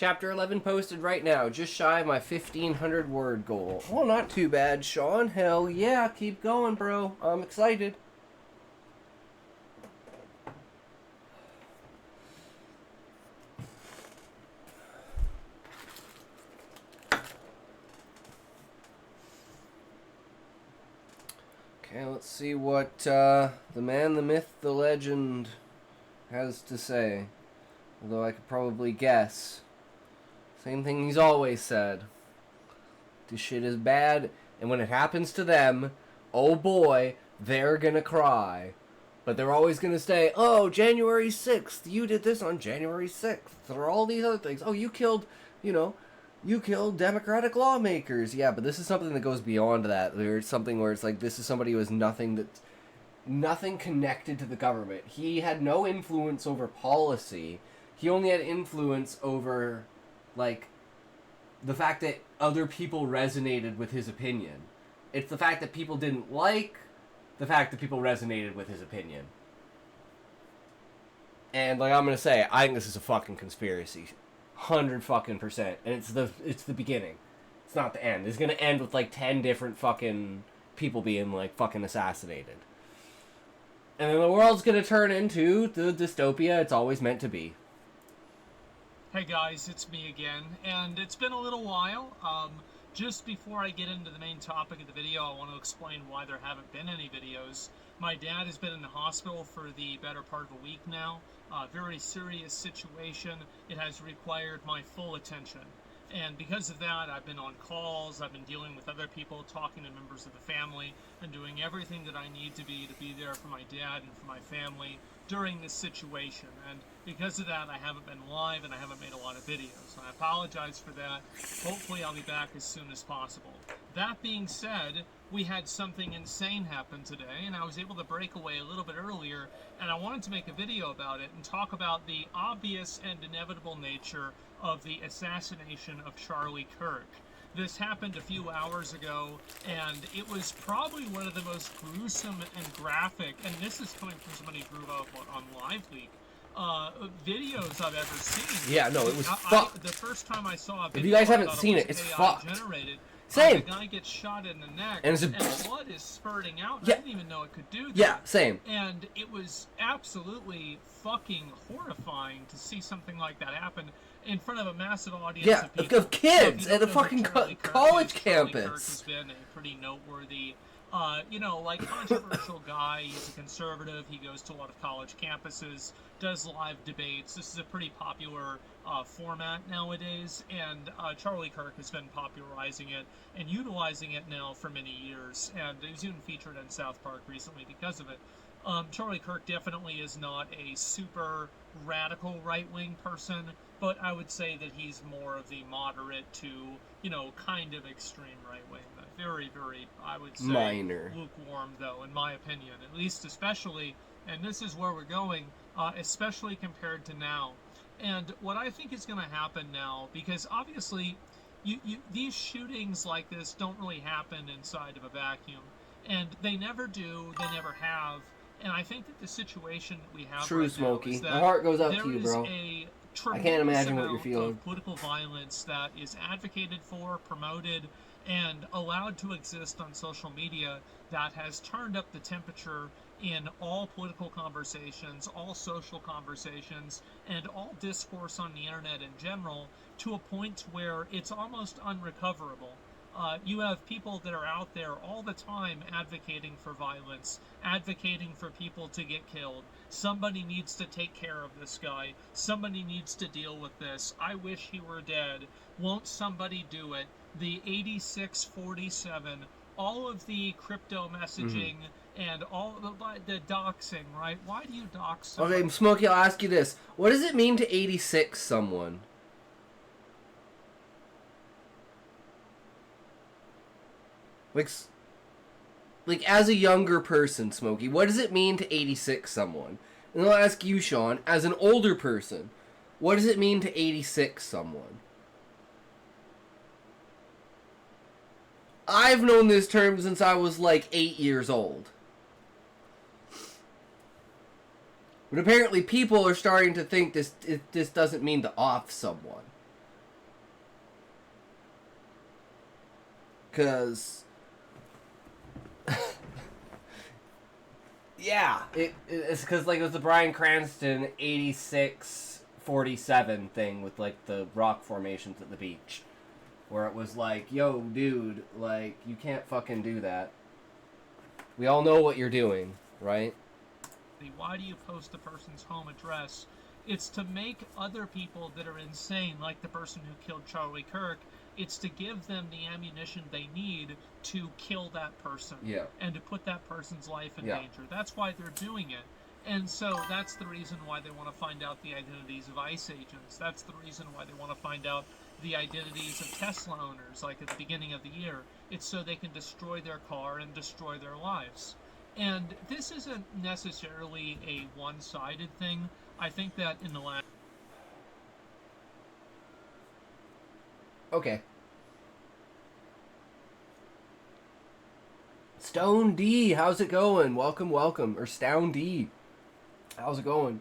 Chapter 11 posted right now, just shy of my 1,500 word goal. Well, not too bad, Sean. Hell yeah, keep going, bro. I'm excited. Okay, let's see what the man, the myth, the legend has to say. Although I could probably guess. Same thing he's always said. This shit is bad, and when it happens to them, oh boy, they're gonna cry. But they're always gonna say, oh, January 6th, you did this on January 6th. Or all these other things. Oh, you killed Democratic lawmakers. Yeah, but this is something that goes beyond that. There's something where it's like, this is somebody who has nothing connected to the government. He had no influence over policy. He only had influence over, like, the fact that other people resonated with his opinion. It's the fact that people didn't like the fact that people resonated with his opinion. And, like, I'm gonna say, I think this is a fucking conspiracy. 100%. And it's the beginning. It's not the end. It's gonna end with, like, 10 different fucking people being, like, fucking assassinated. And then the world's gonna turn into the dystopia it's always meant to be. Hey guys, it's me again, and it's been a little while. Just before I get into the main topic of the video, I want to explain why there haven't been any videos. My dad has been in the hospital for the better part of a week now. Very serious situation. It has required my full attention. And because of that, I've been on calls, I've been dealing with other people, talking to members of the family, and doing everything that I need to be there for my dad and for my family during this situation. And because of that, I haven't been live and I haven't made a lot of videos. I apologize for that. Hopefully I'll be back as soon as possible. That being said, we had something insane happen today, and I was able to break away a little bit earlier, and I wanted to make a video about it and talk about the obvious and inevitable nature of the assassination of Charlie Kirk. This happened a few hours ago, and it was probably one of the most gruesome and graphic, and this is coming from somebody who grew up on LiveLeak, videos I've ever seen. Yeah, no, it was fucked. The first time I saw a video, if you guys haven't seen it, it's fucked. Generated. Same. The guy gets shot in the neck, and blood is spurting out. Yeah. I didn't even know it could do that. Yeah, same. And it was absolutely fucking horrifying to see something like that happen in front of a massive audience of people. Of kids at a fucking college campus. Kirk has been a pretty noteworthy, controversial guy. He's a conservative. He goes to a lot of college campuses, does live debates. This is a pretty popular format nowadays, and Charlie Kirk has been popularizing it and utilizing it now for many years, and he was even featured in South Park recently because of it. Charlie Kirk definitely is not a super radical right-wing person, but I would say that he's more of the moderate to, kind of extreme right-wing. Very, very, I would say, minor. Lukewarm, though, in my opinion. At least especially, and this is where we're going, especially compared to now. And what I think is going to happen now, because obviously these shootings like this don't really happen inside of a vacuum. And they never do, they never have. And I think that the situation that we have True, right Smokey. now is that my heart goes out to you, bro. I can't imagine what you're feeling. of political violence that is advocated for, promoted, and allowed to exist on social media that has turned up the temperature in all political conversations, all social conversations, and all discourse on the internet in general, to a point where it's almost unrecoverable. You have people that are out there all the time advocating for violence, advocating for people to get killed. Somebody needs to take care of this guy. Somebody needs to deal with this. I wish he were dead. Won't somebody do it? The 8647, all of the crypto messaging, and all the doxing, right? Why do you dox somebody? Okay, Smokey, I'll ask you this. What does it mean to 86 someone? Like as a younger person, Smokey, what does it mean to 86 someone? And I'll ask you, Sean, as an older person, what does it mean to 86 someone? I've known this term since I was like 8 years old. But apparently people are starting to think this doesn't mean to off someone. Because, yeah, it's because, like, it was the Bryan Cranston 86-47 thing with, like, the rock formations at the beach. Where it was like, yo, dude, like, you can't fucking do that. We all know what you're doing, right? Why do you post the person's home address? It's to make other people that are insane, like the person who killed Charlie Kirk, it's to give them the ammunition they need to kill that person. Yeah. And to put that person's life in Yeah. danger. That's why they're doing it. And so that's the reason why they want to find out the identities of ICE agents. That's the reason why they want to find out the identities of Tesla owners, like at the beginning of the year. It's so they can destroy their car and destroy their lives. And this isn't necessarily a one-sided thing. I think that in the last... Okay. Stone D, how's it going? Welcome, welcome. Or Stown D. How's it going?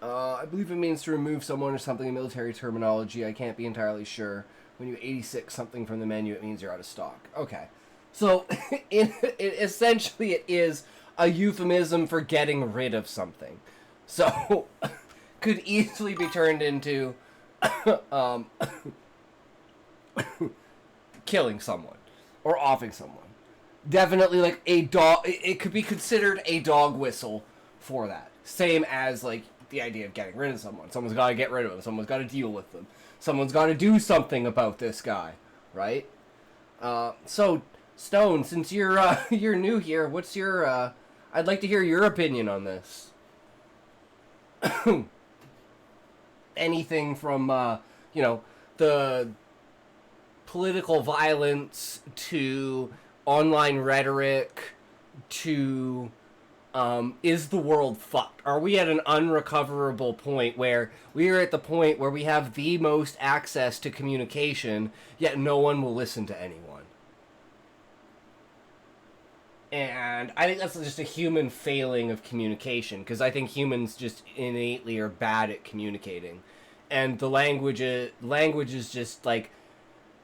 I believe it means to remove someone or something in military terminology. I can't be entirely sure. When you 86 something from the menu, it means you're out of stock. Okay. So, essentially it is a euphemism for getting rid of something. So, could easily be turned into killing someone. Or offing someone. Definitely like a dog. It could be considered a dog whistle for that. Same as like the idea of getting rid of someone. Someone's got to get rid of them. Someone's got to deal with them. Someone's got to do something about this guy, right? So Stone, since you're you're new here, what's your? I'd like to hear your opinion on this. Anything from you know, the political violence to online rhetoric to is the world fucked? Are we at an unrecoverable point where we are at the point where we have the most access to communication, yet no one will listen to anyone? And I think that's just a human failing of communication, because I think humans just innately are bad at communicating. And the language is just like,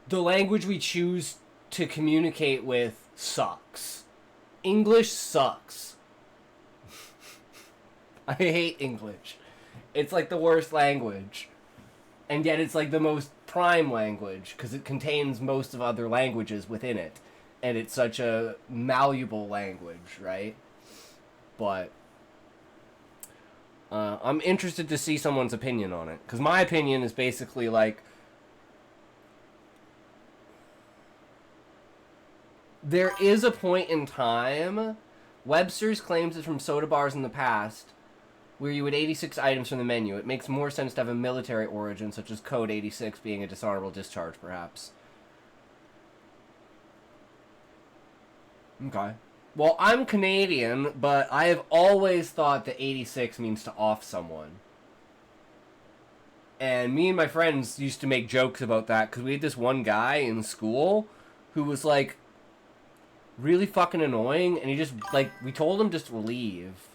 the language we choose to communicate with sucks. English sucks. I hate English. It's like the worst language. And yet it's like the most prime language, because it contains most of other languages within it. And it's such a malleable language, right? But I'm interested to see someone's opinion on it. Because my opinion is basically like, there is a point in time, Webster's claims it from soda bars in the past, where you would 86 items from the menu. It makes more sense to have a military origin, such as Code 86 being a dishonorable discharge, perhaps. Okay. Well, I'm Canadian, but I have always thought that 86 means to off someone. And me and my friends used to make jokes about that, because we had this one guy in school who was, like, really fucking annoying, and he just, like, we told him just to leave,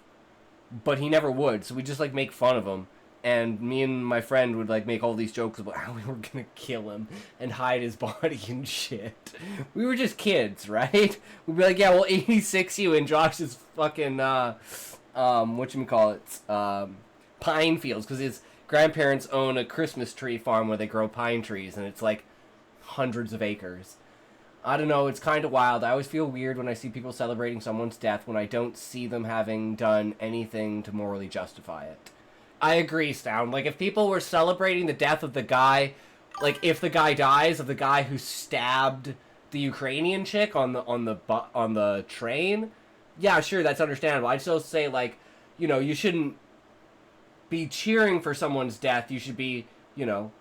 but he never would, so we just, like, make fun of him, and me and my friend would, like, make all these jokes about how we were gonna kill him and hide his body and shit. We were just kids, right? We'd be like, yeah, we'll 86 you in Josh's fucking, whatchamacallit, pine fields, because his grandparents own a Christmas tree farm where they grow pine trees, and it's, like, hundreds of acres. I don't know, it's kind of wild. I always feel weird when I see people celebrating someone's death when I don't see them having done anything to morally justify it. I agree, Stown. Like, if people were celebrating the death of the guy, like, if the guy dies, of the guy who stabbed the Ukrainian chick on the train, yeah, sure, that's understandable. I'd still say, like, you know, you shouldn't be cheering for someone's death. You should be, you know,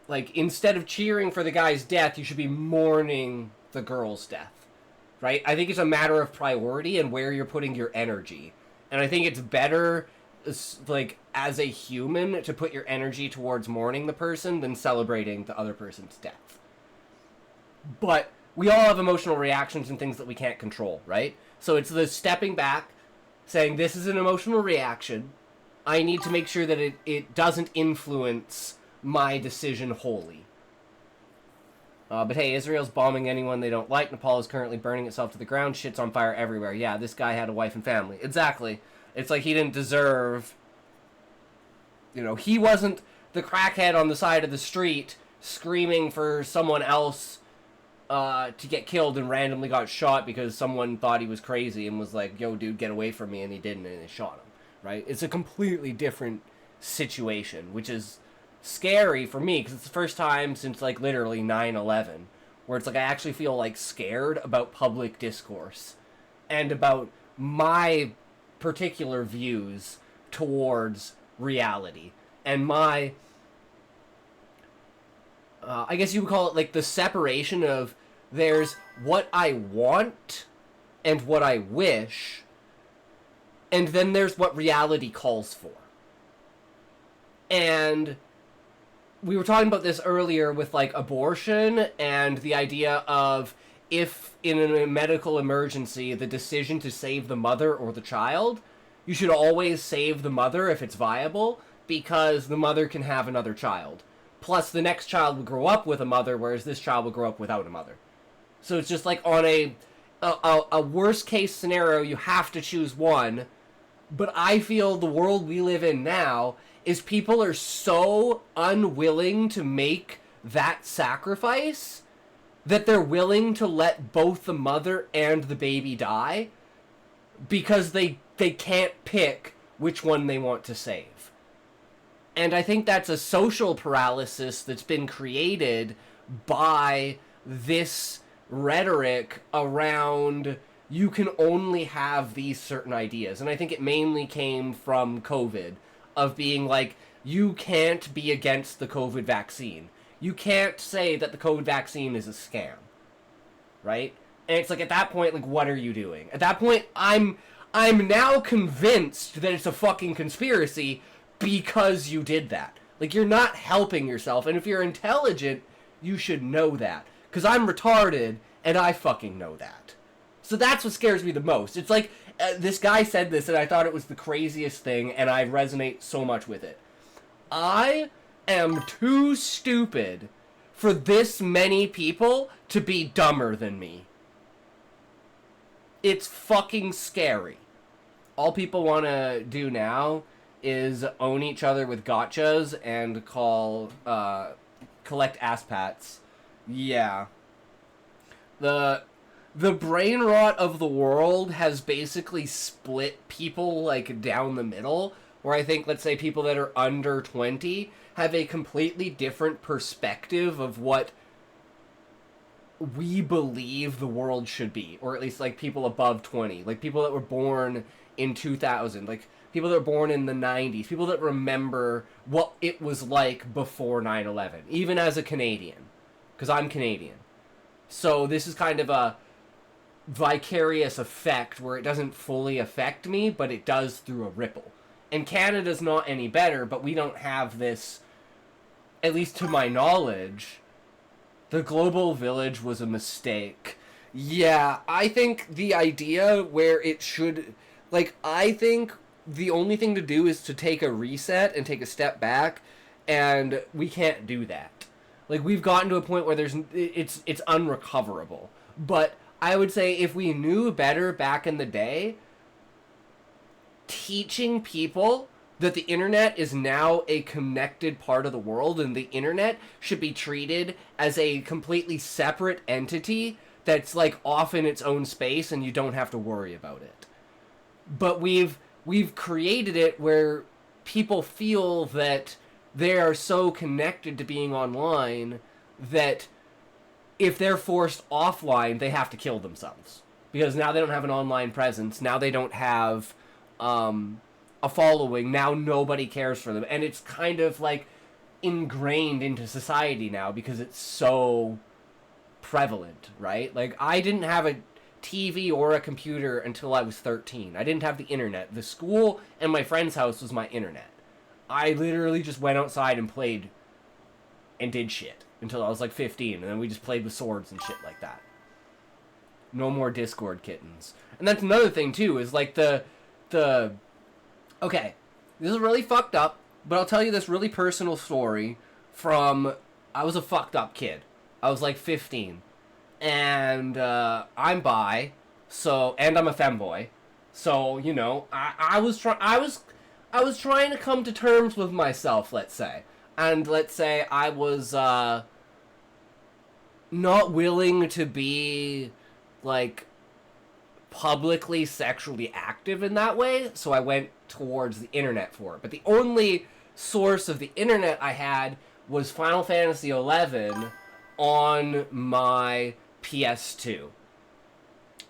like, instead of cheering for the guy's death, you should be mourning the girl's death, right? I think it's a matter of priority and where you're putting your energy. And I think it's better, like, as a human, to put your energy towards mourning the person than celebrating the other person's death. But we all have emotional reactions and things that we can't control, right? So it's the stepping back, saying, this is an emotional reaction. I need to make sure that it doesn't influence my decision wholly. But hey, Israel's bombing anyone they don't like. Nepal is currently burning itself to the ground. Shit's on fire everywhere. Yeah, this guy had a wife and family. Exactly. It's like he didn't deserve... he wasn't the crackhead on the side of the street screaming for someone else to get killed and randomly got shot because someone thought he was crazy and was like, yo, dude, get away from me, and he didn't, and they shot him, right? It's a completely different situation, which is scary for me because it's the first time since, like, literally 9/11 where it's like I actually feel, like, scared about public discourse and about my particular views towards reality and my... I guess you would call it, like, the separation of there's what I want and what I wish, and then there's what reality calls for. And we were talking about this earlier with, like, abortion and the idea of if in a medical emergency the decision to save the mother or the child, you should always save the mother if it's viable because the mother can have another child. Plus, the next child would grow up with a mother, whereas this child would grow up without a mother. So it's just like on a worst-case scenario, you have to choose one. But I feel the world we live in now is people are so unwilling to make that sacrifice that they're willing to let both the mother and the baby die because they can't pick which one they want to save. And I think that's a social paralysis that's been created by this rhetoric around you can only have these certain ideas. And I think it mainly came from COVID, of being like, you can't be against the COVID vaccine. You can't say that the COVID vaccine is a scam. Right? And it's like, at that point, like, what are you doing? At that point, I'm now convinced that it's a fucking conspiracy because you did that. Like, you're not helping yourself, and if you're intelligent, you should know that. Because I'm retarded, and I fucking know that. So that's what scares me the most. It's like, this guy said this, and I thought it was the craziest thing, and I resonate so much with it. I am too stupid for this many people to be dumber than me. It's fucking scary. All people want to do now is own each other with gotchas and collect ass pats. Yeah. The brain rot of the world has basically split people, like, down the middle, where I think, let's say, people that are under 20 have a completely different perspective of what we believe the world should be, or at least, like, people above 20, like, people that were born in 2000, like, people that were born in the 90s, people that remember what it was like before 9/11, even as a Canadian, because I'm Canadian. So this is kind of a vicarious effect where it doesn't fully affect me, but it does through a ripple. And Canada's not any better, but we don't have this, at least to my knowledge. The global village was a mistake. Yeah, I think the idea where it should... Like, I think the only thing to do is to take a reset and take a step back, and we can't do that. Like, we've gotten to a point where it's unrecoverable. But I would say if we knew better back in the day, teaching people that the internet is now a connected part of the world and the internet should be treated as a completely separate entity that's, like, off in its own space and you don't have to worry about it. But we've created it where people feel that they are so connected to being online that if they're forced offline, they have to kill themselves. Because now they don't have an online presence. Now they don't have a following. Now nobody cares for them. And it's kind of like ingrained into society now because it's so prevalent, right? Like, I didn't have a TV or a computer until I was 13. I didn't have the internet. The school and my friend's house was my internet. I literally just went outside and played and did shit until I was like 15, and then we just played with swords and shit like that. No more Discord kittens. And that's another thing too, is like the okay, this is really fucked up, but I'll tell you this really personal story from... I was a fucked up kid. I was like 15. And I'm bi, so, and I'm a femboy. So, you know, I was trying to come to terms with myself, let's say. And let's say I was not willing to be like publicly sexually active in that way, so I went towards the internet for it. But the only source of the internet I had was Final Fantasy XI on my PS2.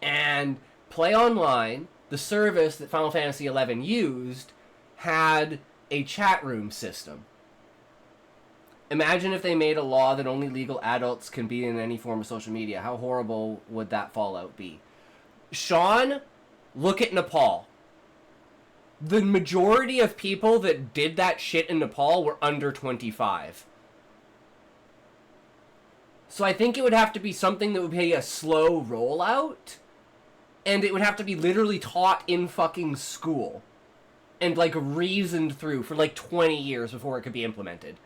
And Play Online, the service that Final Fantasy XI used, had a chat room system. Imagine if they made a law that only legal adults can be in any form of social media. How horrible would that fallout be? Sean, look at Nepal. The majority of people that did that shit in Nepal were under 25. So I think it would have to be something that would be a slow rollout. And it would have to be literally taught in fucking school. And, like, reasoned through for, like, 20 years before it could be implemented.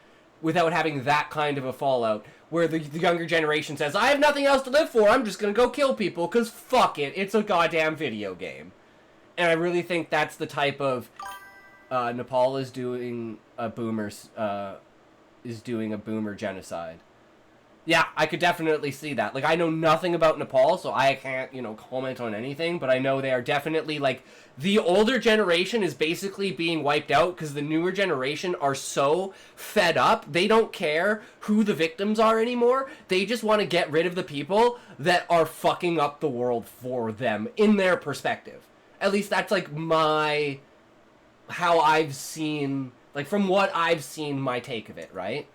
Without having that kind of a fallout. Where the younger generation says, I have nothing else to live for, I'm just gonna go kill people, because fuck it, it's a goddamn video game. And I really think that's the type of... Nepal is doing a boomer genocide. Yeah, I could definitely see that. Like, I know nothing about Nepal, so I can't, you know, comment on anything, but I know they are definitely, like, the older generation is basically being wiped out because the newer generation are so fed up, they don't care who the victims are anymore. They just want to get rid of the people that are fucking up the world for them, in their perspective. At least that's, like, how I've seen, like, from what I've seen, my take of it, right?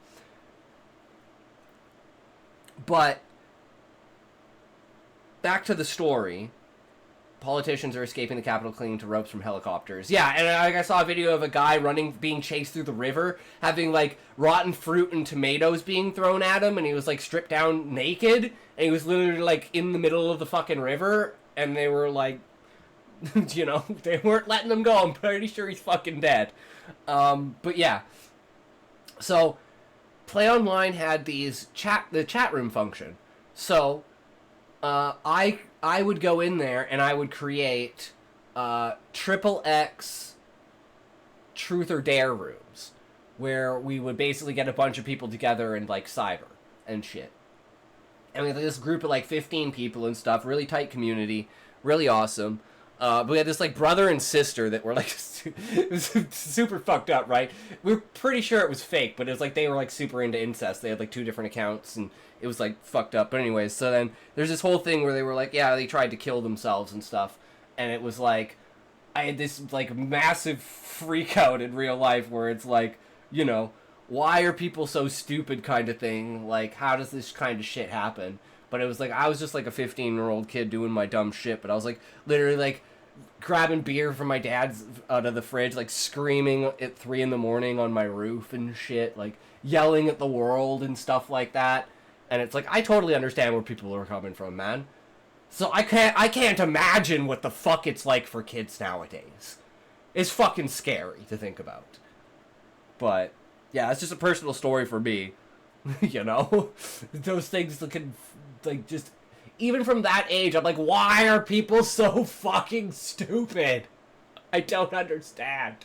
But back to the story. Politicians are escaping the capital clinging to ropes from helicopters. Yeah, and I saw a video of a guy being chased through the river, having, like, rotten fruit and tomatoes being thrown at him, and he was, like, stripped down naked, and he was literally, like, in the middle of the fucking river, and they were, like, you know, they weren't letting him go. I'm pretty sure he's fucking dead. But yeah. So... Play Online had the chat room function. So, I would go in there and I would create XXX Truth or Dare rooms, where we would basically get a bunch of people together and, like, cyber and shit. And we had this group of, like, 15 people and stuff, really tight community, really awesome. But we had this, like, brother and sister that were, like, it was super fucked up, right? We were pretty sure it was fake, but it was, like, they were, like, super into incest. They had, like, 2 different accounts, and it was, like, fucked up. But anyways, so then there's this whole thing where they were, like, yeah, they tried to kill themselves and stuff. And it was, like, I had this, like, massive freak out in real life where it's, like, you know, why are people so stupid kind of thing? Like, how does this kind of shit happen? But it was, like, I was just, like, a 15-year-old kid doing my dumb shit, but I was, like, literally, like, grabbing beer from my dad's out of the fridge, like, screaming at 3 in the morning on my roof and shit, like, yelling at the world and stuff like that. And it's, like, I totally understand where people are coming from, man. So I can't imagine what the fuck it's like for kids nowadays. It's fucking scary to think about. But, yeah, it's just a personal story for me. You know? Those things that can, like, just... Even from that age, I'm like, why are people so fucking stupid? I don't understand.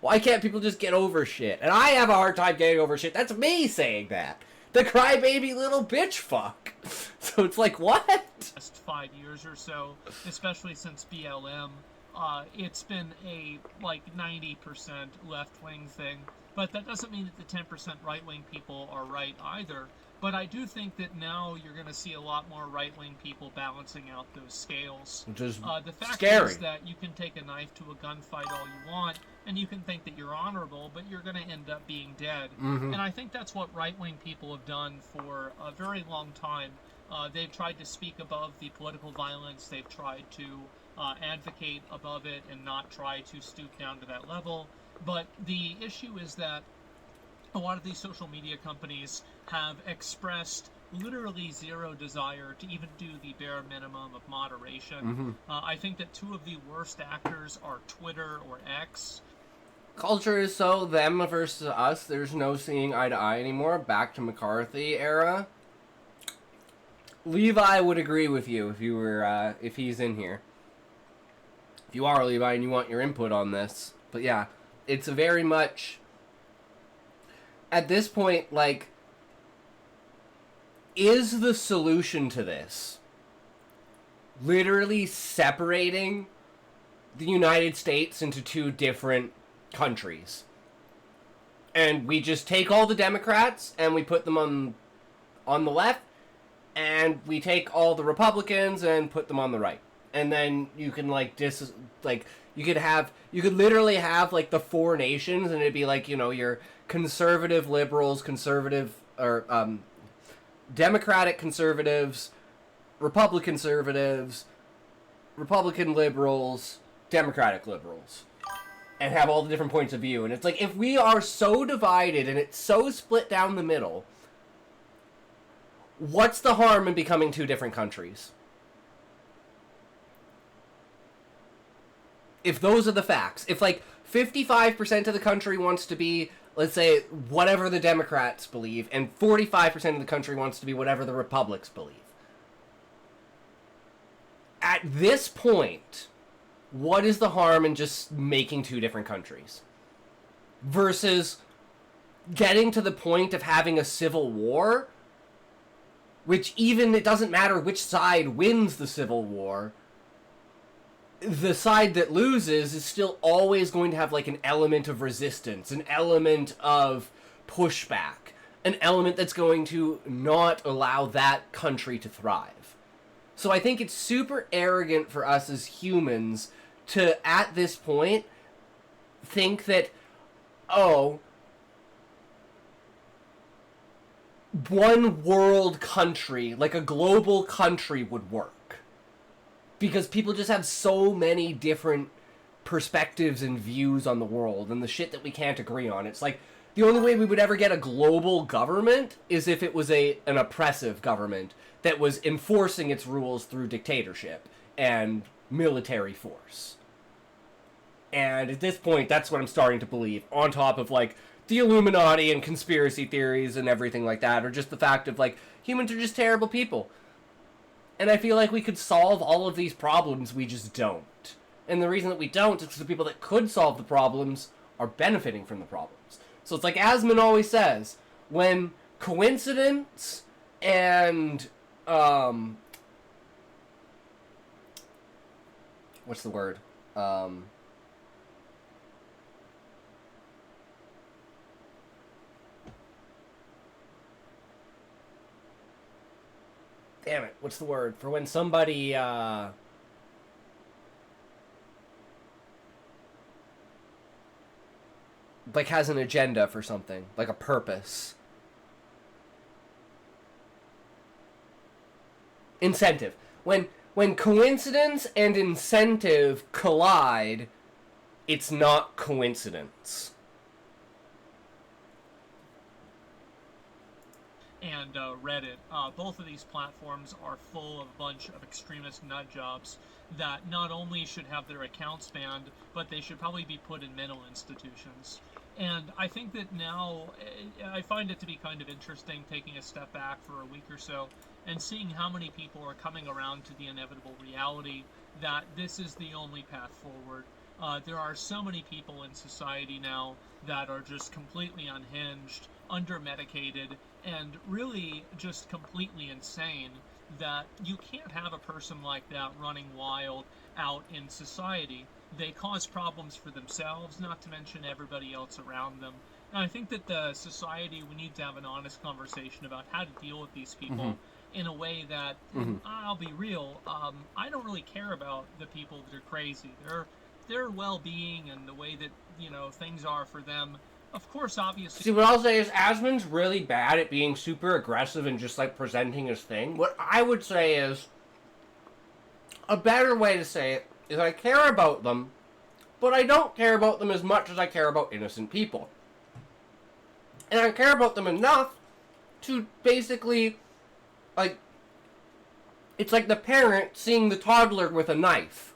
Why can't people just get over shit? And I have a hard time getting over shit. That's me saying that. The crybaby little bitch fuck. So it's like, what? Last 5 years or so, especially since BLM, it's been a, like, 90% left-wing thing. But that doesn't mean that the 10% right-wing people are right either. But I do think that now you're going to see a lot more right-wing people balancing out those scales. Which is the fact scary. is that you can take a knife to a gunfight all you want, and you can think that you're honorable, but you're going to end up being dead. Mm-hmm. And I think that's what right-wing people have done for a very long time. They've tried to speak above the political violence. They've tried to advocate above it and not try to stoop down to that level. But the issue is that a lot of these social media companies have expressed literally zero desire to even do the bare minimum of moderation. Mm-hmm. I think that 2 of the worst actors are Twitter or X. Culture is so them versus us. There's no seeing eye to eye anymore. Back to McCarthy era. Levi would agree with you if you were if he's in here. If you are Levi and you want your input on this, but yeah, it's a very much at this point like is the solution to this literally separating the United States into two different countries? And we just take all the Democrats and we put them on the left, and we take all the Republicans and put them on the right. And then you can you could literally have like the four nations, and it'd be like, you know, your conservative liberals, Democratic conservatives, Republican conservatives, Republican liberals, Democratic liberals, and have all the different points of view. And it's like, if we are so divided and it's so split down the middle, what's the harm in becoming two different countries? If those are the facts. If, like, 55% of the country wants to be, let's say, whatever the Democrats believe, and 45% of the country wants to be whatever the Republicans believe. At this point, what is the harm in just making two different countries? Versus getting to the point of having a civil war, which even it doesn't matter which side wins the civil war, the side that loses is still always going to have like an element of resistance, an element of pushback, an element that's going to not allow that country to thrive. So I think it's super arrogant for us as humans to, at this point, think that, oh, one world country, like a global country, would work. Because people just have so many different perspectives and views on the world and the shit that we can't agree on. It's like, the only way we would ever get a global government is if it was an oppressive government that was enforcing its rules through dictatorship and military force. And at this point, that's what I'm starting to believe, on top of, like, the Illuminati and conspiracy theories and everything like that, or just the fact of, like, humans are just terrible people. And I feel like we could solve all of these problems, we just don't. And the reason that we don't is because the people that could solve the problems are benefiting from the problems. So it's like Asmon always says, when coincidence and, what's the word? Damn it, what's the word? For when somebody, like, has an agenda for something, like a purpose. Incentive. When coincidence and incentive collide, it's not coincidence. And Reddit. Both of these platforms are full of a bunch of extremist nut jobs that not only should have their accounts banned, but they should probably be put in mental institutions. And I think that now, I find it to be kind of interesting taking a step back for a week or so and seeing how many people are coming around to the inevitable reality that this is the only path forward. There are so many people in society now that are just completely unhinged, under-medicated, and really just completely insane, that you can't have a person like that running wild out in society. They cause problems for themselves, not to mention everybody else around them. And I think that the society, we need to have an honest conversation about how to deal with these people in a way that, I'll be real, I don't really care about the people that are crazy. Their well-being and the way that, you know, things are for them. Of course, obviously. See, what I'll say is Asmon's really bad at being super aggressive and just, like, presenting his thing. What I would say is, a better way to say it is I care about them, but I don't care about them as much as I care about innocent people. And I care about them enough to basically, like, it's like the parent seeing the toddler with a knife.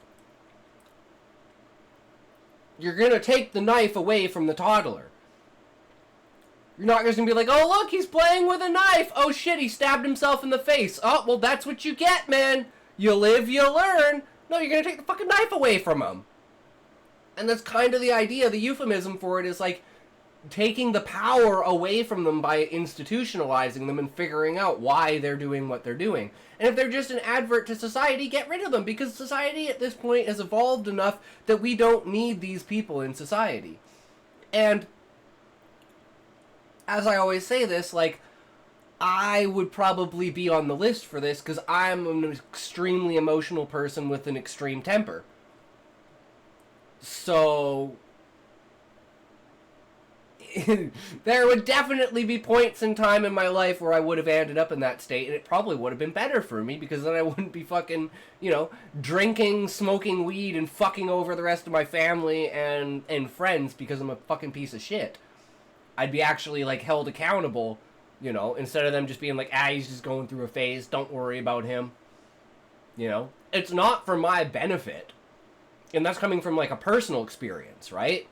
You're going to take the knife away from the toddler. You're not just going to be like, oh, look, he's playing with a knife. Oh, shit, he stabbed himself in the face. Oh, well, that's what you get, man. You live, you learn. No, you're going to take the fucking knife away from him. And that's kind of the idea. The euphemism for it is like taking the power away from them by institutionalizing them and figuring out why they're doing what they're doing. And if they're just an advert to society, get rid of them, because society at this point has evolved enough that we don't need these people in society. And as I always say this, like, I would probably be on the list for this because I'm an extremely emotional person with an extreme temper. So there would definitely be points in time in my life where I would have ended up in that state, and it probably would have been better for me, because then I wouldn't be fucking, drinking, smoking weed, and fucking over the rest of my family and friends because I'm a fucking piece of shit. I'd be actually, like, held accountable, instead of them just being like, he's just going through a phase, don't worry about him. It's not for my benefit. And that's coming from, like, a personal experience, right?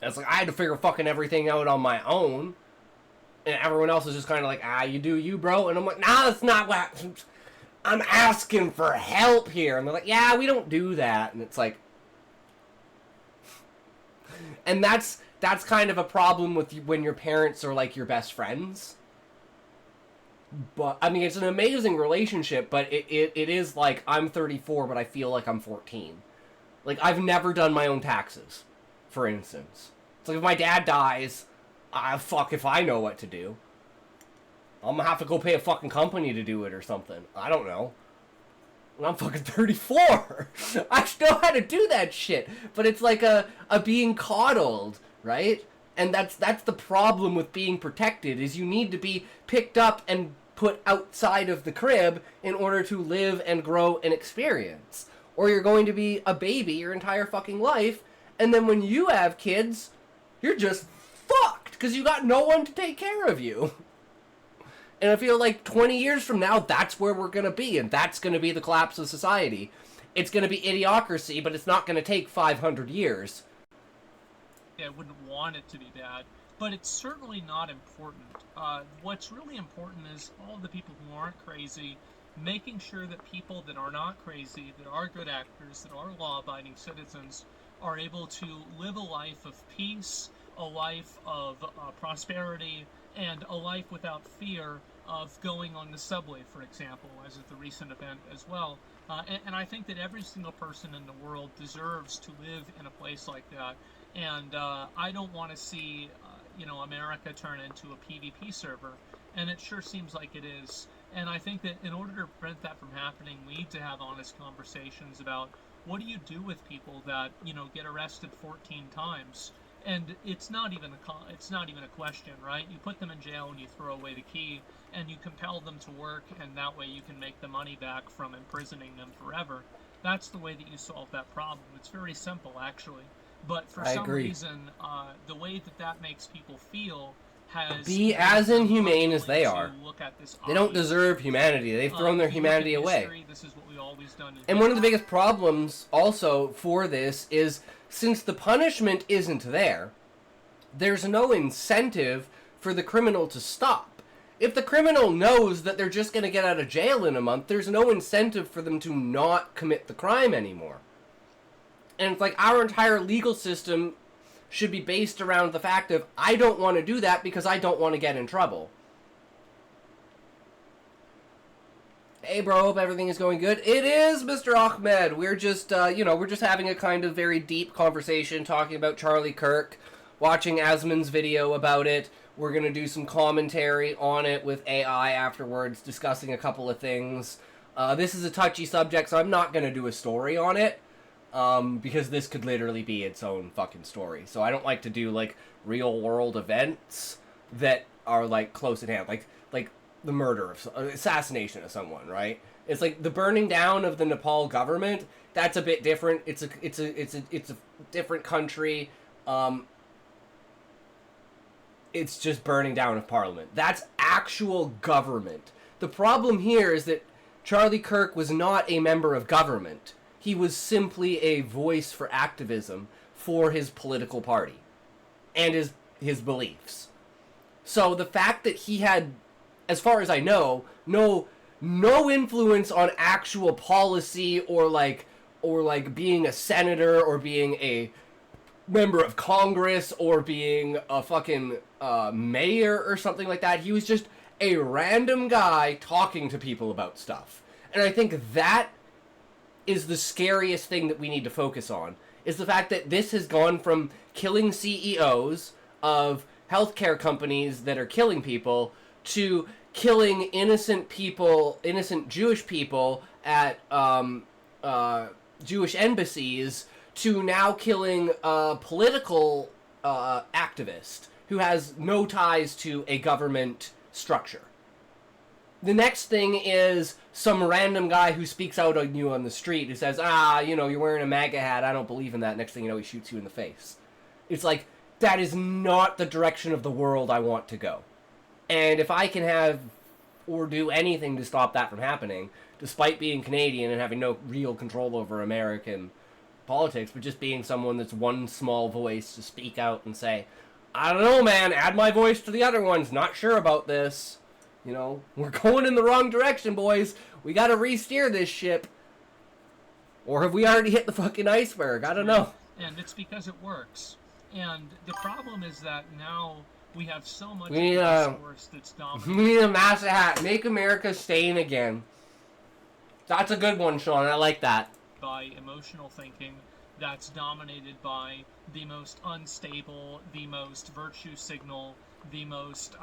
It's like, I had to figure fucking everything out on my own. And everyone else is just kind of like, you do you, bro. And I'm like, nah, that's not what... I'm asking for help here. And they're like, yeah, we don't do that. And it's like... And that's kind of a problem with when your parents are, like, your best friends. But, I mean, it's an amazing relationship, but it is like, I'm 34, but I feel like I'm 14. Like, I've never done my own taxes, for instance. It's like, if my dad dies, fuck if I know what to do. I'm gonna have to go pay a fucking company to do it or something. I don't know. And I'm fucking 34. I know how to do that shit. But it's like a being coddled, right? And that's the problem with being protected, is you need to be picked up and put outside of the crib in order to live and grow and experience. Or you're going to be a baby your entire fucking life, and then when you have kids, you're just fucked, because you got no one to take care of you. And I feel like 20 years from now, that's where we're going to be, and that's going to be the collapse of society. It's going to be idiocracy, but it's not going to take 500 years. I wouldn't want it to be bad, but it's certainly not important. What's really important is all the people who aren't crazy, making sure that people that are not crazy, that are good actors, that are law-abiding citizens, are able to live a life of peace, a life of prosperity, and a life without fear of going on the subway, for example, as at the recent event as well. And I think that every single person in the world deserves to live in a place like that. And I don't want to see, America turn into a PvP server. And it sure seems like it is. And I think that in order to prevent that from happening, we need to have honest conversations about what do you do with people that, get arrested 14 times. And it's not even a question, right? You put them in jail and you throw away the key, and you compel them to work, and that way you can make the money back from imprisoning them forever. That's the way that you solve that problem. It's very simple, actually. But for some reason, the way that makes people feel has... Be as inhumane as they are. They don't deserve humanity. They've thrown their humanity away. This is what we always done. And one of the biggest problems also for this is, since the punishment isn't there, there's no incentive for the criminal to stop. If the criminal knows that they're just going to get out of jail in a month, there's no incentive for them to not commit the crime anymore. And it's like, our entire legal system should be based around the fact of, I don't want to do that because I don't want to get in trouble. Hey bro, hope everything is going good. It is, Mr. Ahmed. We're just, we're just having a kind of very deep conversation talking about Charlie Kirk, watching Asmon's video about it. We're going to do some commentary on it with AI afterwards, discussing a couple of things. This is a touchy subject, so I'm not going to do a story on it, because this could literally be its own fucking story. So I don't like to do, like, real-world events that are, like, close at hand. Like the murder, assassination of someone, right? It's like the burning down of the Nepal government. That's a bit different. It's a different country. It's just burning down of parliament. That's actual government. The problem here is that Charlie Kirk was not a member of government. He was simply a voice for activism for his political party and his beliefs. So the fact that he had, as far as I know, no influence on actual policy or being a senator or being a member of Congress or being a fucking mayor or something like that. He was just a random guy talking to people about stuff. And I think that is the scariest thing that we need to focus on, is the fact that this has gone from killing CEOs of healthcare companies that are killing people to killing innocent people, innocent Jewish people at Jewish embassies, to now killing a political activist who has no ties to a government structure. The next thing is some random guy who speaks out on you on the street who says, you're wearing a MAGA hat, I don't believe in that. Next thing you know, he shoots you in the face. It's like, that is not the direction of the world I want to go. And if I can have or do anything to stop that from happening, despite being Canadian and having no real control over American politics, but just being someone that's one small voice to speak out and say, I don't know, man, add my voice to the other ones, not sure about this. We're going in the wrong direction, boys. We gotta re-steer this ship. Or have we already hit the fucking iceberg? I don't know. And it's because it works. And the problem is that now we have so much resource that's dominant. We need a MASA hat. Make America sane again. That's a good one, Sean. I like that. By emotional thinking that's dominated by the most unstable, the most virtue signal, the most,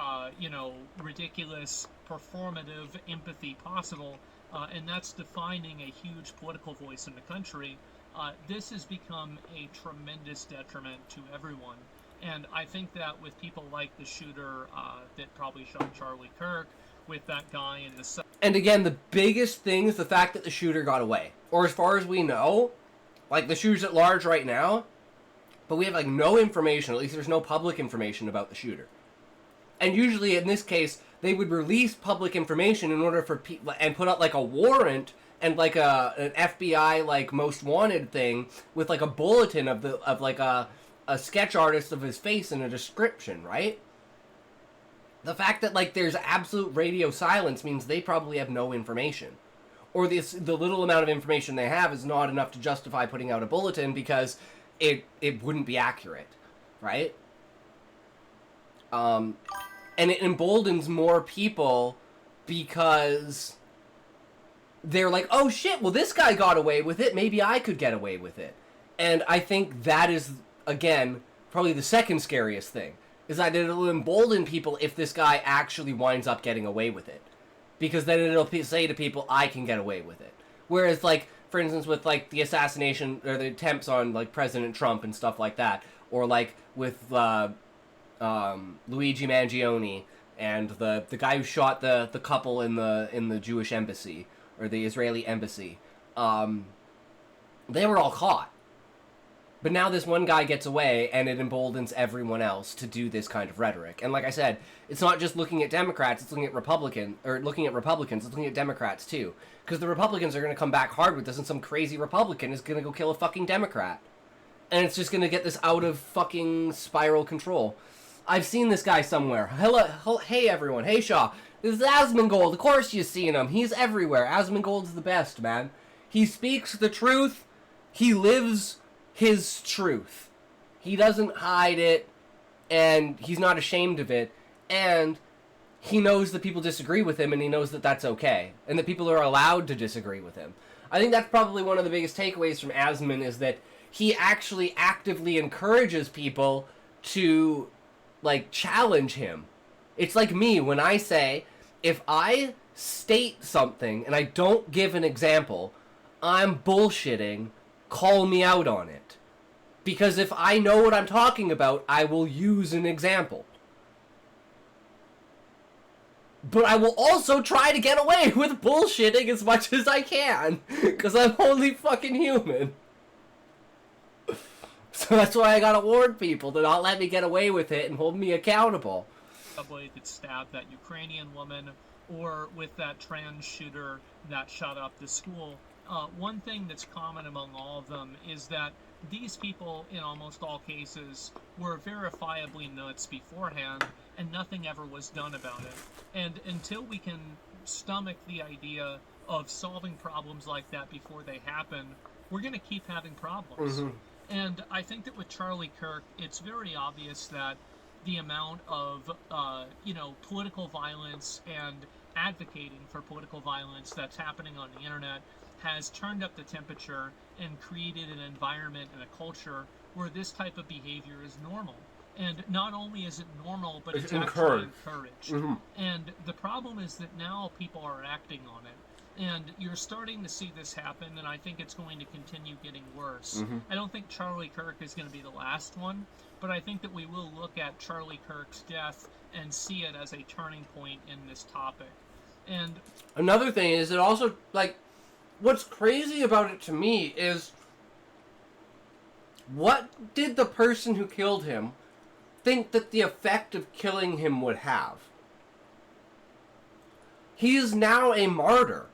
ridiculous performative empathy possible, and that's defining a huge political voice in the country. This has become a tremendous detriment to everyone. And I think that with people like the shooter that probably shot Charlie Kirk, with that guy in the... And again, the biggest thing is the fact that the shooter got away. Or as far as we know, the shooter's at large right now, but we have, no information, at least there's no public information about the shooter. And usually, in this case, they would release public information in order for people, and put out, a warrant, and an FBI most wanted thing with a bulletin of a sketch artist of his face and a description, right? The fact that there's absolute radio silence means they probably have no information, or the little amount of information they have is not enough to justify putting out a bulletin because it wouldn't be accurate, right? And it emboldens more people because they're like, oh shit, well this guy got away with it, maybe I could get away with it. And I think that is, again, probably the second scariest thing, is that it'll embolden people if this guy actually winds up getting away with it. Because then it'll say to people, I can get away with it. Whereas, for instance, with, the assassination, or the attempts on, President Trump and stuff like that, or, with, Luigi Mangione, and the guy who shot the couple in the Jewish embassy, or the Israeli embassy, they were all caught. But now this one guy gets away, and it emboldens everyone else to do this kind of rhetoric. And like I said, it's not just looking at Democrats, it's looking at Republicans, it's looking at Democrats too. Because the Republicans are going to come back hard with this, and some crazy Republican is going to go kill a fucking Democrat. And it's just going to get this out of fucking spiral control. I've seen this guy somewhere. Hello, hey everyone, hey Shaw. This is Asmongold, of course you've seen him. He's everywhere. Asmongold's the best, man. He speaks the truth. He lives his truth. He doesn't hide it, and he's not ashamed of it, and he knows that people disagree with him, and he knows that that's okay, and that people are allowed to disagree with him. I think that's probably one of the biggest takeaways from Asmon, is that he actually actively encourages people to, challenge him. It's like me, when I say, if I state something and I don't give an example, I'm bullshitting, call me out on it. Because if I know what I'm talking about, I will use an example. But I will also try to get away with bullshitting as much as I can. Because I'm only fucking human. So that's why I gotta warn people to not let me get away with it and hold me accountable. Subway that stabbed that Ukrainian woman, or with that trans shooter that shot up the school. one thing that's common among all of them is that these people, in almost all cases, were verifiably nuts beforehand, and nothing ever was done about it. And until we can stomach the idea of solving problems like that before they happen, we're going to keep having problems. Mm-hmm. And I think that with Charlie Kirk, it's very obvious that the amount of, political violence and advocating for political violence that's happening on the internet has turned up the temperature and created an environment and a culture where this type of behavior is normal. And not only is it normal, but it's actually encouraged. Mm-hmm. And the problem is that now people are acting on it. And you're starting to see this happen, and I think it's going to continue getting worse. Mm-hmm. I don't think Charlie Kirk is going to be the last one, but I think that we will look at Charlie Kirk's death and see it as a turning point in this topic. And another thing is, it also, like, what's crazy about it to me is, what did the person who killed him think that the effect of killing him would have? He is now a martyr.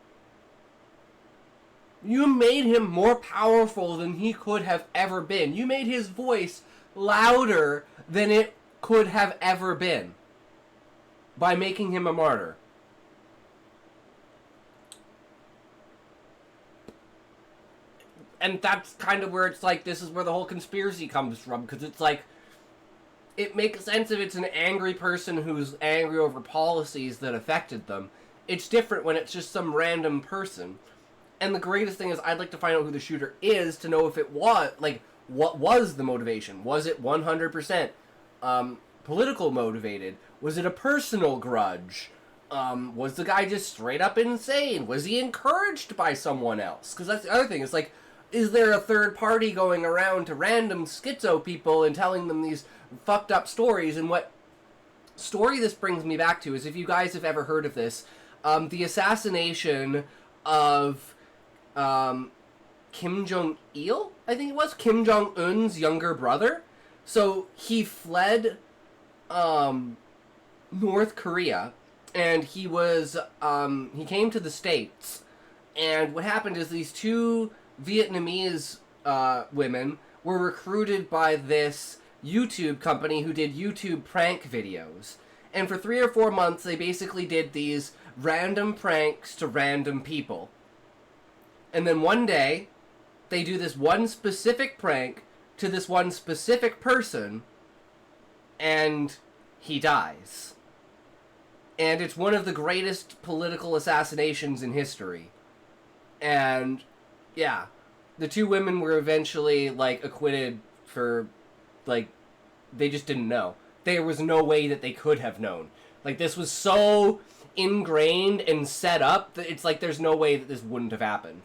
You made him more powerful than he could have ever been. You made his voice louder than it could have ever been by making him a martyr. And that's kind of where it's like, this is where the whole conspiracy comes from, because it's like, it makes sense if it's an angry person who's angry over policies that affected them. It's different when it's just some random person. And the greatest thing is, I'd like to find out who the shooter is to know if it was, like, what was the motivation? Was it 100% political motivated? Was it a personal grudge? Was the guy just straight up insane? Was he encouraged by someone else? Because that's the other thing. It's like, is there a third party going around to random schizo people and telling them these fucked up stories? And what story this brings me back to is, if you guys have ever heard of this, the assassination of Kim Jong-il, I think it was, Kim Jong-un's younger brother. So he fled North Korea, and he came to the States, and what happened is these two Vietnamese women were recruited by this YouTube company who did YouTube prank videos. And for 3 or 4 months, they basically did these random pranks to random people. And then one day, they do this one specific prank to this one specific person, and he dies. And it's one of the greatest political assassinations in history. And, yeah, the two women were eventually, like, acquitted for, like, they just didn't know. There was no way that they could have known. Like, this was so ingrained and set up that it's like there's no way that this wouldn't have happened.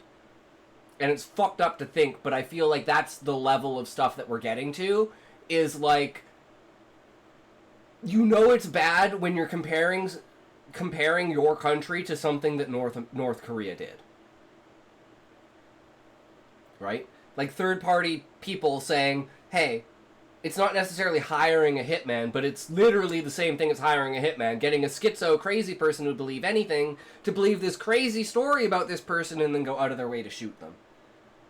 And it's fucked up to think, but I feel like that's the level of stuff that we're getting to, is like, you know it's bad when you're comparing your country to something that North Korea did. Right? Like, third-party people saying, hey, it's not necessarily hiring a hitman, but it's literally the same thing as hiring a hitman. Getting a schizo crazy person who would believe anything to believe this crazy story about this person and then go out of their way to shoot them.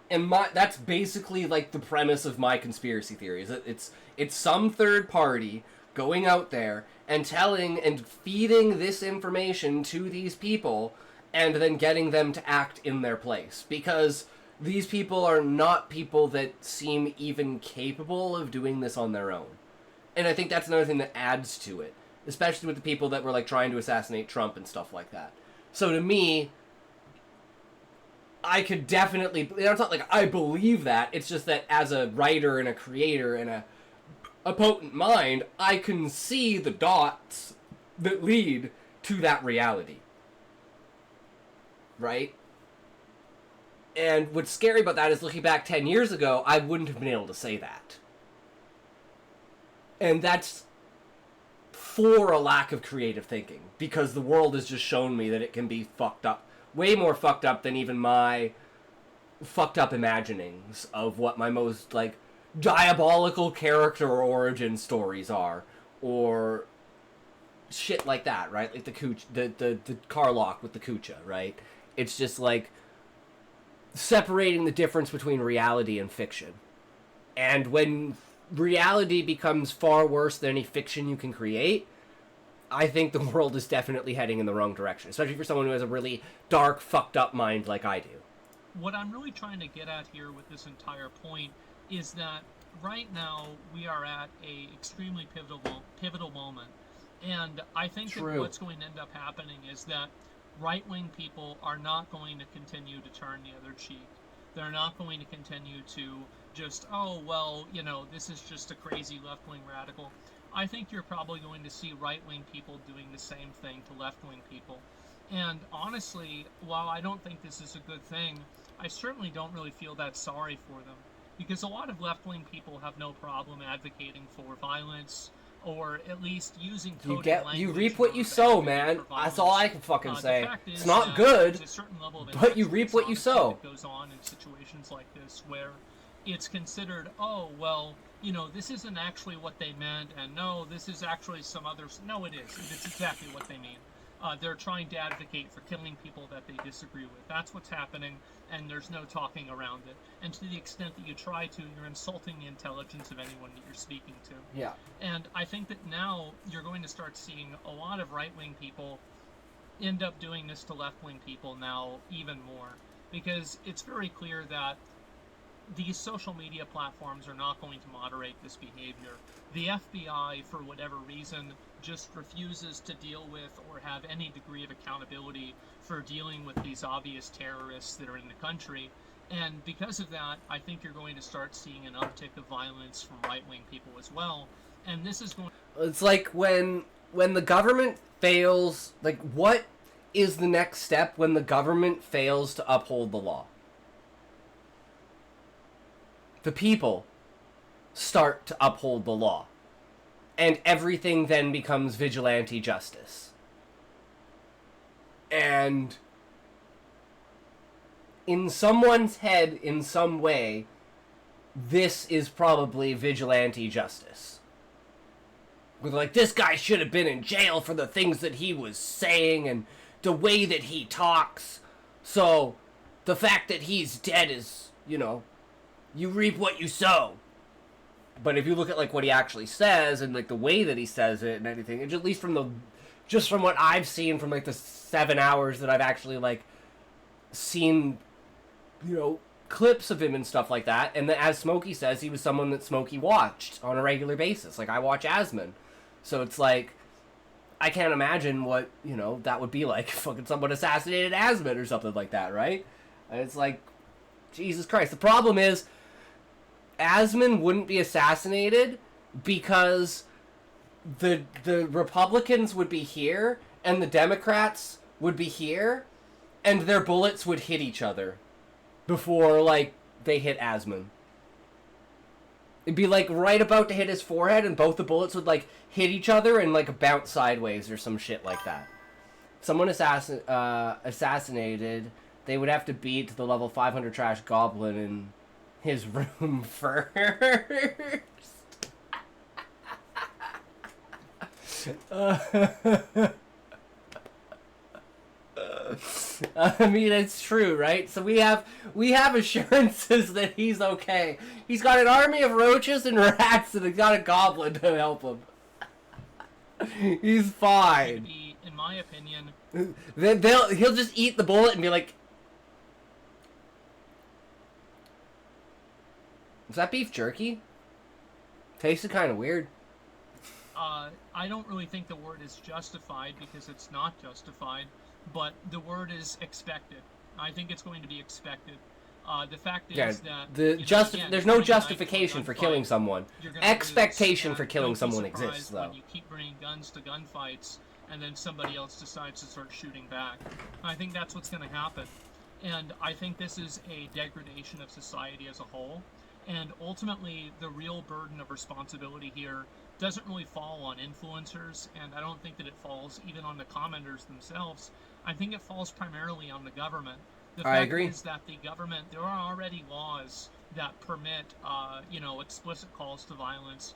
And that's basically, like, the premise of my conspiracy theory. Is that it's some third party going out there and telling and feeding this information to these people and then getting them to act in their place. Because these people are not people that seem even capable of doing this on their own. And I think that's another thing that adds to it. Especially with the people that were, like, trying to assassinate Trump and stuff like that. So to me, I could definitely... It's not like I believe that. It's just that as a writer and a creator and a potent mind, I can see the dots that lead to that reality. Right? And what's scary about that is, looking back 10 years ago, I wouldn't have been able to say that. And that's for a lack of creative thinking. Because the world has just shown me that it can be fucked up. Way more fucked up than even my fucked up imaginings of what my most, like, diabolical character origin stories are. Or shit like that, right? Like the car lock with the Kucha, right? It's just like, separating the difference between reality and fiction. And when reality becomes far worse than any fiction you can create, I think the world is definitely heading in the wrong direction, especially for someone who has a really dark, fucked up mind like I do. What I'm really trying to get at here with this entire point is that right now we are at a extremely pivotal moment. And I think that what's going to end up happening is that right-wing people are not going to continue to turn the other cheek. They're not going to continue to just, oh, well, you know, this is just a crazy left-wing radical. I think you're probably going to see right-wing people doing the same thing to left-wing people. And honestly, while I don't think this is a good thing, I certainly don't really feel that sorry for them. Because a lot of left-wing people have no problem advocating for violence, or at least using coded language. You reap what you sow, man. That's all I can fucking say. It's not good, but you reap what you sow. That goes on in situations like this where it's considered, oh, well, you know, this isn't actually what they meant, and no, this is actually some others. No, it is. It's exactly what they mean. They're trying to advocate for killing people that they disagree with. That's what's happening, and there's no talking around it. And to the extent that you try to, you're insulting the intelligence of anyone that you're speaking to. Yeah. And I think that now you're going to start seeing a lot of right-wing people end up doing this to left-wing people now even more. Because it's very clear that these social media platforms are not going to moderate this behavior. The FBI, for whatever reason, just refuses to deal with or have any degree of accountability for dealing with these obvious terrorists that are in the country. And because of that, I think you're going to start seeing an uptick of violence from right-wing people as well. And this is going... It's like when the government fails, like, what is the next step when the government fails to uphold the law? The people start to uphold the law. And everything then becomes vigilante justice. And in someone's head, in some way, this is probably vigilante justice. With like, this guy should have been in jail for the things that he was saying and the way that he talks. So, the fact that he's dead is, you know, you reap what you sow. But if you look at like what he actually says and like the way that he says it and anything, and at least from what I've seen from like the 7 hours that I've actually like seen, you know, clips of him and stuff like that, and as Smokey says, he was someone that Smokey watched on a regular basis. Like I watch Asmon, so it's like I can't imagine what, you know, that would be like if fucking someone assassinated Asmon or something like that, right? And it's like, Jesus Christ. The problem is, Asmon wouldn't be assassinated because the Republicans would be here and the Democrats would be here and their bullets would hit each other before, like, they hit Asmon. It'd be, like, right about to hit his forehead and both the bullets would, like, hit each other and, like, bounce sideways or some shit like that. Someone assassinated, they would have to beat the level 500 trash goblin in his room first. I mean, it's true, right? So we have assurances that he's okay. He's got an army of roaches and rats, and he's got a goblin to help him. He's fine. In my opinion, he'll just eat the bullet and be like, "Is that beef jerky? Tasted kind of weird." I don't really think the word is justified because it's not justified, but the word is expected. I think it's going to be expected. The fact is that there's no justification for killing someone. Expectation for killing someone exists, though. When you keep bringing guns to gunfights, and then somebody else decides to start shooting back. I think that's what's going to happen, and I think this is a degradation of society as a whole. And ultimately, the real burden of responsibility here doesn't really fall on influencers, and I don't think that it falls even on the commenters themselves. I think it falls primarily on the government. The fact is that the government, there are already laws that permit, explicit calls to violence.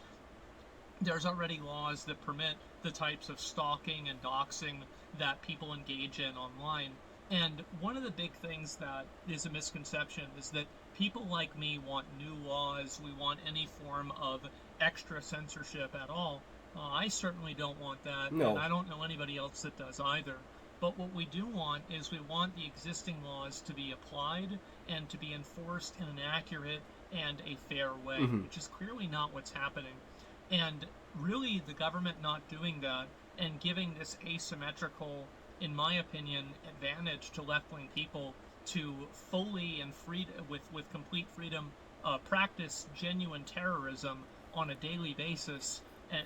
There's already laws that permit the types of stalking and doxing that people engage in online. And one of the big things that is a misconception is that people like me want new laws. We want any form of extra censorship at all. I certainly don't want that, and No. I don't know anybody else that does either. But what we do want is we want the existing laws to be applied and to be enforced in an accurate and a fair way, which is clearly not what's happening. And really, the government not doing that and giving this asymmetrical, in my opinion, advantage to left-wing people to fully and with complete freedom practice genuine terrorism on a daily basis,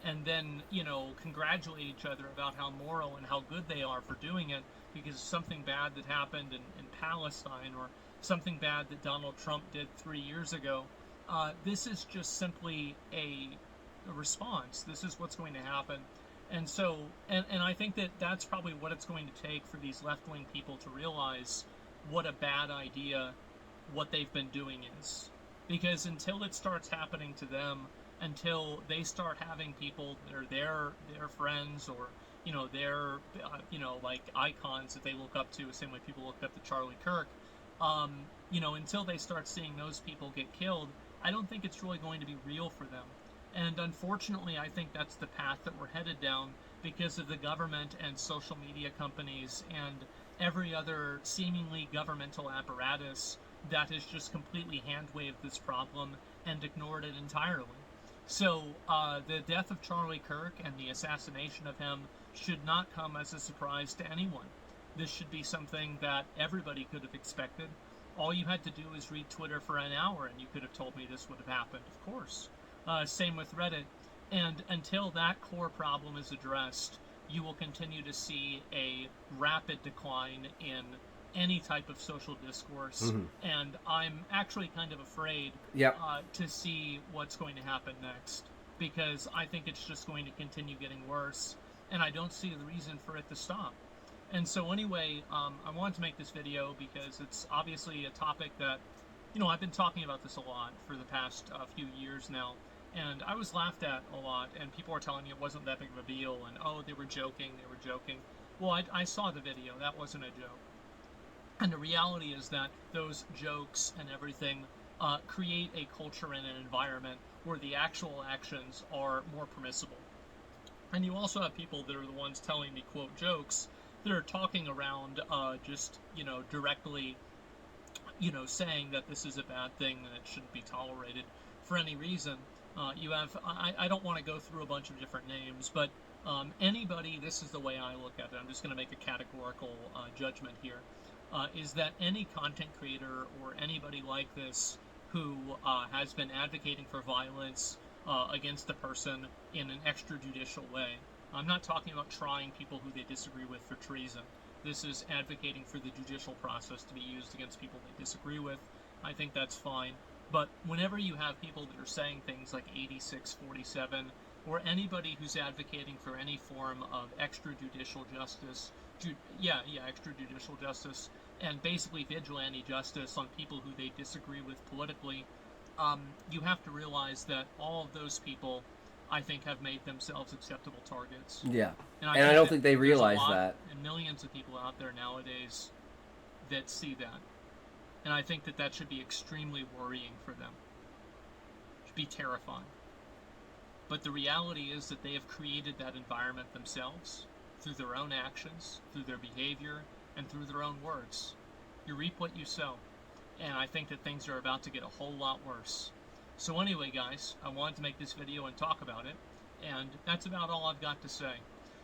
and then, you know, congratulate each other about how moral and how good they are for doing it because something bad that happened in Palestine or something bad that Donald Trump did 3 years ago. This is just simply a response. This is what's going to happen. And so, and I think that that's probably what it's going to take for these left-wing people to realize what a bad idea what they've been doing is. Because until it starts happening to them, until they start having people that are their friends or, you know, their, you know, like icons that they look up to, the same way people looked up to Charlie Kirk, you know, until they start seeing those people get killed, I don't think it's really going to be real for them. And unfortunately, I think that's the path that we're headed down because of the government and social media companies and every other seemingly governmental apparatus that has just completely hand-waved this problem and ignored it entirely. So the death of Charlie Kirk and the assassination of him should not come as a surprise to anyone. This should be something that everybody could have expected. All you had to do is read Twitter for an hour and you could have told me this would have happened, of course. Same with Reddit. And until that core problem is addressed, you will continue to see a rapid decline in any type of social discourse. And I'm actually kind of afraid to see what's going to happen next, because I think it's just going to continue getting worse, and I don't see the reason for it to stop. And so anyway, I wanted to make this video because it's obviously a topic that, you know, I've been talking about this a lot for the past few years now. And I was laughed at a lot, and people were telling me it wasn't that big of a deal, and oh, they were joking. Well, I saw the video. That wasn't a joke. And the reality is that those jokes and everything create a culture and an environment where the actual actions are more permissible. And you also have people that are the ones telling the quote jokes that are talking around just, you know, directly, you know, saying that this is a bad thing and it shouldn't be tolerated for any reason. You have, I don't want to go through a bunch of different names, but anybody, this is the way I look at it, I'm just going to make a categorical judgment here, is that any content creator or anybody like this who has been advocating for violence against a person in an extrajudicial way, I'm not talking about trying people who they disagree with for treason. This is advocating for the judicial process to be used against people they disagree with. I think that's fine. But whenever you have people that are saying things like 8647, or anybody who's advocating for any form of extrajudicial justice, extrajudicial justice, and basically vigilante justice on people who they disagree with politically, you have to realize that all of those people, I think, have made themselves acceptable targets. Yeah, and I don't think they realize that. And millions of people out there nowadays that see that. And I think that that should be extremely worrying for them. It should be terrifying. But the reality is that they have created that environment themselves through their own actions, through their behavior, and through their own words. You reap what you sow. And I think that things are about to get a whole lot worse. So anyway, guys, I wanted to make this video and talk about it. And that's about all I've got to say.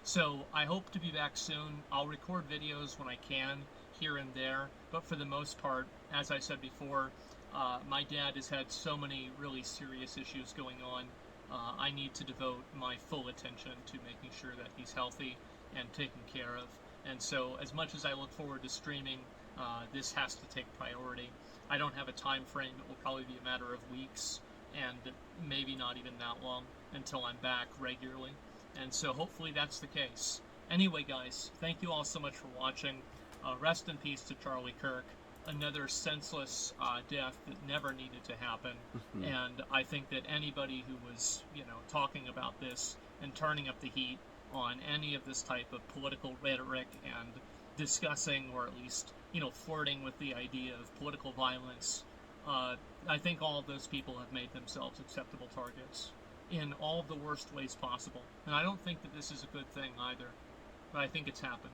So I hope to be back soon. I'll record videos when I can, here and there, but for the most part, as I said before, my dad has had so many really serious issues going on. I need to devote my full attention to making sure that he's healthy and taken care of. And so as much as I look forward to streaming, this has to take priority. I don't have a time frame. It will probably be a matter of weeks and maybe not even that long until I'm back regularly. And so hopefully that's the case. Anyway, guys, thank you all so much for watching. Rest in peace to Charlie Kirk. Another senseless death that never needed to happen. And I think that anybody who was, you know, talking about this and turning up the heat on any of this type of political rhetoric and discussing, or at least, flirting with the idea of political violence, I think all of those people have made themselves acceptable targets in all of the worst ways possible. And I don't think that this is a good thing either, but I think it's happened.